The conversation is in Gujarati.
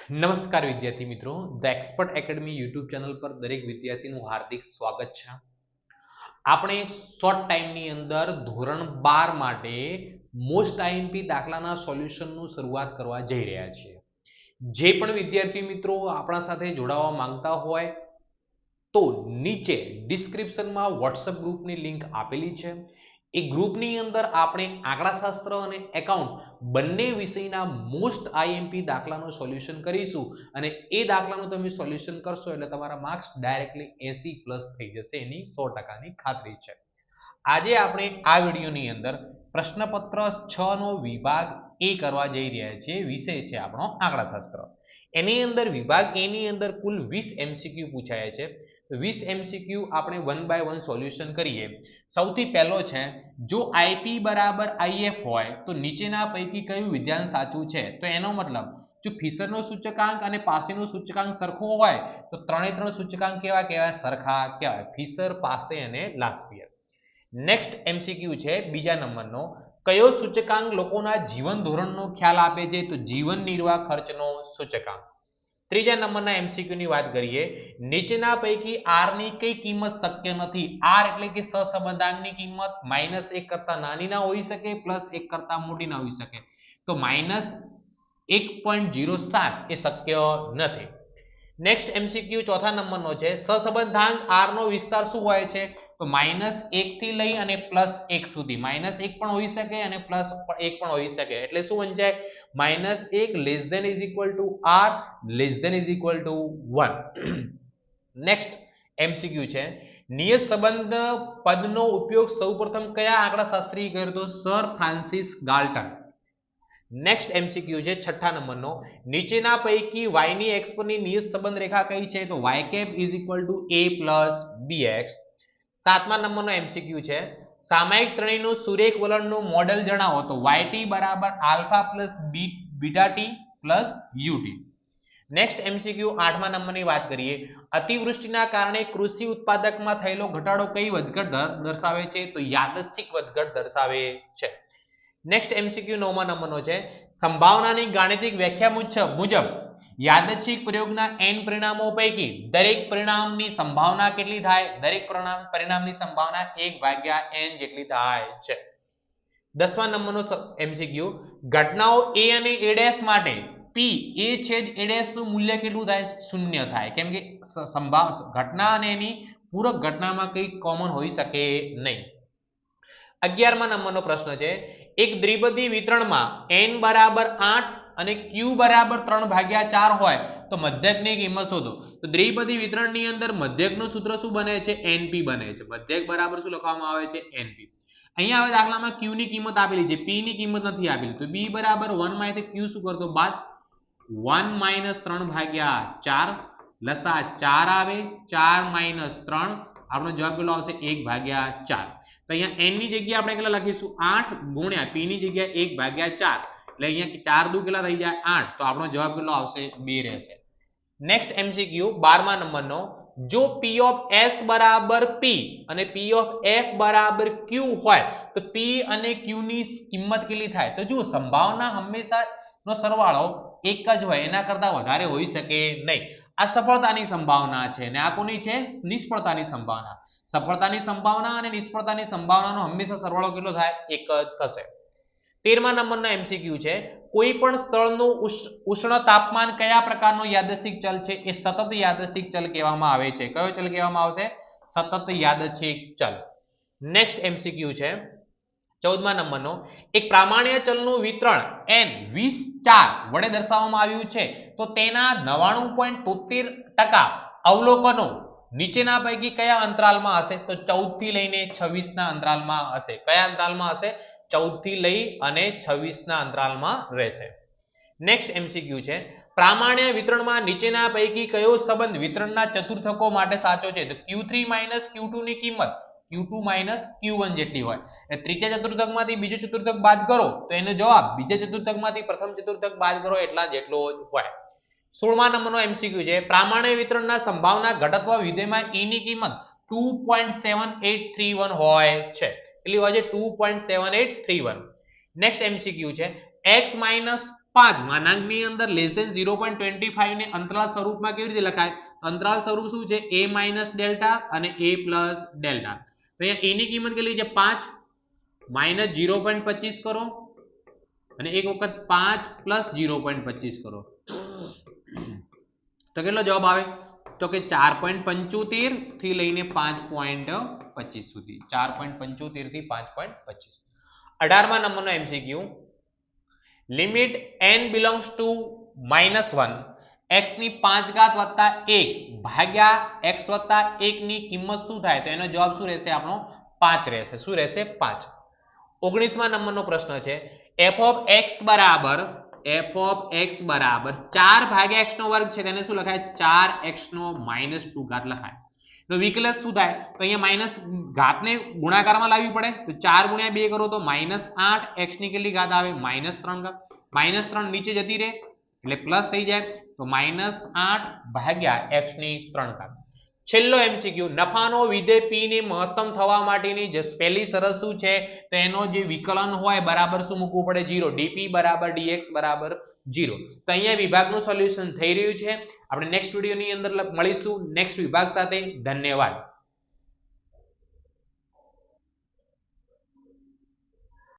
નમસ્કાર વિદ્યાર્થી મિત્રો, the expert academy YouTube channel પર દરેક વિદ્યાર્થીનું હાર્દિક સ્વાગત છે. આપણે શોર્ટ ટાઈમની અંદર ધોરણ 12 માટે મોસ્ટ આઈએમપી દાખલાના સોલ્યુશનનું શરૂઆત કરવા જઈ રહ્યા છીએ. જે પણ વિદ્યાર્થી મિત્રો આપણા સાથે જોડાવા માંગતા હોય તો નીચે ડિસ્ક્રિપ્શનમાં વોટ્સએપ ગ્રુપની લિંક આપેલી છે. એ ગ્રુપની અંદર આપણે આંકડાશાસ્ત્ર અને એકાઉન્ટ બંને વિષયના મોસ્ટ આઈએમપી દાખલાનું સોલ્યુશન કરીશું અને એ દાખલાનું તમે સોલ્યુશન કરશો એટલે તમારા માર્ક્સ ડાયરેક્ટલી 80+ થઈ જશે, એની 100%ની ખાતરી છે. આજે આપણે આ વિડીયોની અંદર પ્રશ્નપત્ર 6 નો વિભાગ એ કરવા જઈ રહ્યા છીએ. વિષય છે આપણો આંકડાશાસ્ત્ર. એની અંદર વિભાગ એ ની અંદર કુલ 20 MCQ પૂછાયા છે. 20 MCQ આપણે 1 બાય 1 સોલ્યુશન કરીએ. સૌથી પહેલો છે, જો IP બરાબર IF હોય તો નીચેના પૈકી કયું વિધાન સાચું છે? તો એનો મતલબ જો ફિશરનો સૂચકાંક અને પાસેનો સૂચકાંક સરખો હોય તો ત્રણે ત્રણ સૂચકાંક કેવા કહેવાય? સરખા કહેવાય. ફિશર, પાસે અને લાસ્પિયર. નેક્સ્ટ MCQ છે બીજા નંબરનો, કયો સૂચકાંક લોકોના જીવન ધોરણનો ખ્યાલ આપે છે? તો જીવન નિર્વાહ ખર્ચનો સૂચકાંક. ત્રીજા નંબરના MCQ ની વાત કરીએ, નીચેના પૈકી R ની કઈ કિંમત શક્ય નથી? R એટલે કે સહસંબંધાંકની કિંમત -1 કરતા નાની ના હોઈ શકે, +1 કરતા મોટી ના હોઈ શકે. તો -1.07 એ શક્ય નથી. નેક્સ્ટ MCQ ચોથા નંબરનો છે, સહસંબંધાંક R નો વિસ્તાર શું હોય છે? તો -1 થી લઈ અને +1 સુધી. -1 પણ હોઈ શકે અને +1 પણ હોઈ શકે. એટલે શું બની જાય? -1 < R < 1. નેક્સ્ટ MCQ છે, નિયત સંબંધ પદનો ઉપયોગ સૌપ્રથમ કયા આંકડાશાસ્ત્રીએ કર્યો? તો સર ફ્રાન્સિસ ગાલ્ટન. નેક્સ્ટ MCQ છે છઠ્ઠા નંબરનો, નીચેના પૈકી y ની x પરની નિયત સંબંધ રેખા કઈ છે? તો y cap a + bx. સાતમા નંબરનો MCQ છે, સામાયિક શ્રેણીનું સુરેખ વલણનું મોડેલ જણાવો. તો yt બરાબર alpha + beta t + ut. Next MCQ આઠમા નંબરની વાત કરીએ, અતિવૃષ્ટિના કારણે કૃષિ ઉત્પાદકમાં થયેલો ઘટાડો કઈ વધઘટ દર્શાવે છે? તો યાદચ્છિક વધઘટ દર્શાવે છે. નેક્સ્ટ MCQ નવમા નંબરનો છે, સંભાવનાની ગાણિતિક વ્યાખ્યા મુજબ યાદચ્છિક પ્રયોગના n પરિણામો પૈકી દરેક પરિણામની સંભાવના કેટલી થાય? દરેક પરિણામની સંભાવના 1/n જેટલી થાય છે. 10મા નંબરનો MCQ, ઘટનાઓ a અને a' માટે p a/a' નું મૂલ્ય કેટલું થાય? 0 થાય. કેમ કે ઘટના અને એની પૂરક ઘટનામાં કંઈ કોમન હોઈ શકે નહીં. 11મા નંબરનો પ્રશ્ન છે, એક દ્વિપદી વિતરણમાં n બરાબર 8 અને q બરાબર 3/4 હોય તો મધ્યકની કિંમત શોધો. તો દ્વિપદી વિતરણની અંદર મધ્યકનું સૂત્ર શું બને છે? np બને છે. મધ્યક બરાબર શું લખવામાં આવે છે? np. અહીંયા હવે દાખલામાં q ની કિંમત આપેલી છે, p ની કિંમત નથી આપેલી. તો b બરાબર 1 માંથી q શું કરતો? બાદ 1 - 3/4 લસા 4 આવે, 4 - 3 આપણો જવાબ કેટલો આવશે? 1/4. તો અહીંયા n ની જગ્યાએ આપણે કેટલા લખીશું? 8 ગુણ્યા p ની જગ્યાએ 1/4. એટલે અહીંયા 4 દુ કેટલા થઈ જાય? 8. તો આપણો જવાબ કેટલો આવશે? 2 રહેશે. નેક્સ્ટ MCQ 12મા નંબરનો, જો p of s બરાબર p અને p of f બરાબર q હોય તો p અને q ની કિંમત કેટલી થાય? તો જુઓ, સંભાવના હંમેશા નો સરવાળો એક જ હોય, એના કરતા વધારે હોઈ શકે નહીં. આ સફળતાની સંભાવના છે અને આ કોની છે? નિષ્ફળતાની સંભાવના. સફળતાની સંભાવના અને નિષ્ફળતાની સંભાવનાનો હંમેશા સરવાળો કેટલો થાય? એક જ થશે. 13મા નંબરનો MCQ છે, કોઈ પણ સ્થળનું ઉષ્ણ તાપમાન કયા પ્રકારનો યાદચ્છિક ચલ છે? એ સતત યાદચ્છિક ચલ કહેવામાં આવે છે. કયો ચલ કહેવામાં આવશે? સતત યાદચ્છિક ચલ. નેક્સ્ટ MCQ છે 14મા નંબરનો, એક પ્રામાણ્ય ચલનું વિતરણ n 20 વડે દર્શાવવામાં આવ્યું છે તો તેના 99.73% અવલોકનો નીચેના પૈકી કયા અંતરાલમાં હશે? તો 14 થી લઈને 26 ના અંતરાલમાં હશે. કયા અંતરાલમાં હશે? 14 થી લઈ અને 26 ના અંતરાલમાં રહેશે. નેક્સ્ટ MCQ છે, પ્રામાણ્ય વિતરણમાં નીચેના પૈકી કયો સંબંધ વિતરણના ચતુર્થકો માટે સાચો છે? તો q3 - q2 ની કિંમત q2 - q1 જેટલી હોય. ત્રીજા ચતુર્થકમાંથી બીજો ચતુર્થક બાદ કરો તો એનો જવાબ બીજા ચતુર્થકમાંથી પ્રથમ ચતુર્થક બાદ કરો એટલા જેટલો જ હોય. 16મા નંબરનો MCQ છે, પ્રામાણ્ય વિતરણના સંભાવના ઘટત્વ વિધેયમાં e ની કિંમત 2.7831 હોય છે. કેટલી હોય છે? 2.7831. નેક્સ્ટ MCQ છે, x 5 માનાંકની અંદર લેસ ધેન 0.25 ને અંતરાલ સ્વરૂપમાં કેવી રીતે લખાય? અંતરાલ સ્વરૂપ શું છે? a માઇનસ ડેલ્ટા અને a પ્લસ ડેલ્ટા. તો અહીંયા a ની કિંમત કેટલી છે? 5 માઇનસ 0.25 કરો અને એક વખત 5 પ્લસ 0.25 કરો તો કેટલો જવાબ આવે? તો કે 4.75 થી લઈને 5.25 સુધી. 4.75 થી 5.25. 18મા નંબરનો MCQ. Limit n belongs to -1 x ની 5 ઘાત વત્તા 1 ભાગ્યા x વત્તા 1 ની કિંમત શું થાય? તો એનો જવાબ શું રહેશે? આપણો 5 રહેશે. શું રહેશે? 5. 19મા નંબરનો પ્રશ્ન છે f of x બરાબર 4 ભાગ્યા x નો વર્ગ છે તેને શું લખાય? 4x નો -2 ઘાત લખાય. તો વિકલન શું થાય? તો અહીંયા માઈનસ ઘાતને ગુણાકારમાં લાવવી પડે. તો 4 ગુણ્યા 2 કરો તો -8 x ની કેટલી ઘાત આવે? -3 ઘાત. -3 નીચે જતી રહે એટલે પ્લસ થઈ જાય તો -8 ભાગ્યા x ની 3 ઘાત. છેલ્લો MCQ. નફાનો વિધેય p ની મહત્તમ થવા માટેની જે પહેલી શરત શું છે? તો એનો જે વિકલન હોય બરાબર શું મૂકવું પડે? 0. dp બરાબર dx બરાબર 0. તો અહીંયા વિભાગનું સોલ્યુશન થઈ રહ્યું છે. આપણે નેક્સ્ટ વિડીયોની અંદર મળીશું નેક્સ્ટ વિભાગ સાથે. ધન્યવાદ.